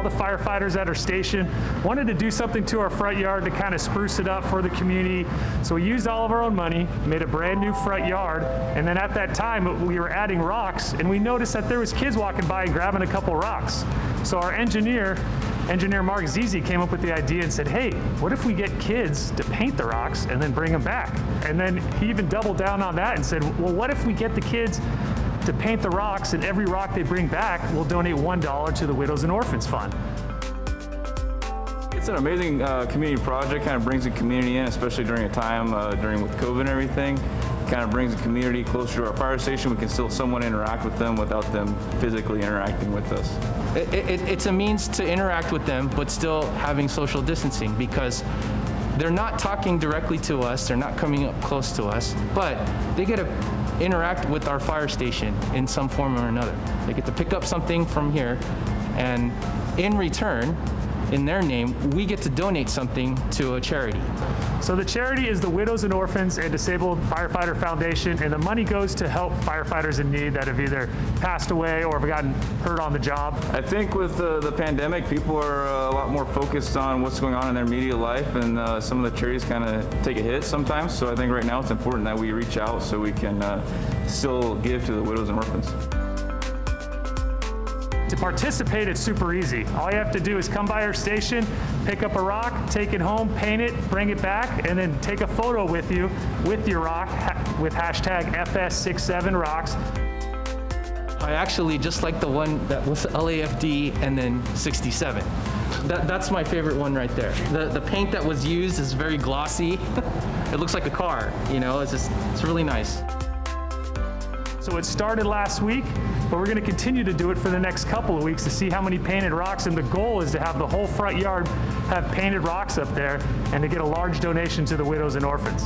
all the firefighters at our station wanted to do something to our front yard to kind of spruce it up for the community. So we used all of our own money, made a brand new front yard, and then at that time we were adding rocks, and we noticed that there was kids walking by and grabbing a couple rocks. So our engineer Mark Zizi, came up with the idea and said, hey, what if we get kids to paint the rocks and then bring them back? And then he even doubled down on that and said, well, what if we get the kids to paint the rocks, and every rock they bring back, we'll donate $1 to the Widows and Orphans Fund. It's an amazing community project, kind of brings the community in, especially during a time with COVID and everything. Kind of brings the community closer to our fire station. We can still somewhat interact with them without them physically interacting with us. It's a means to interact with them, but still having social distancing, because they're not talking directly to us, they're not coming up close to us, but they get to interact with our fire station in some form or another. They get to pick up something from here, and in return, in their name, we get to donate something to a charity. So the charity is the Widows and Orphans and Disabled Firefighter Foundation, and the money goes to help firefighters in need that have either passed away or have gotten hurt on the job. I think with the pandemic, people are a lot more focused on what's going on in their immediate life, and some of the charities kind of take a hit sometimes. So I think right now it's important that we reach out so we can still give to the widows and orphans. To participate, it's super easy. All you have to do is come by our station, pick up a rock, take it home, paint it, bring it back, and then take a photo with you with your rock with hashtag FS67Rocks. I actually just like the one that was LAFD and then 67. That's my favorite one right there. The paint that was used is very glossy. It looks like a car, you know, it's really nice. So it started last week, but we're going to continue to do it for the next couple of weeks to see how many painted rocks, and the goal is to have the whole front yard have painted rocks up there and to get a large donation to the Widows and Orphans.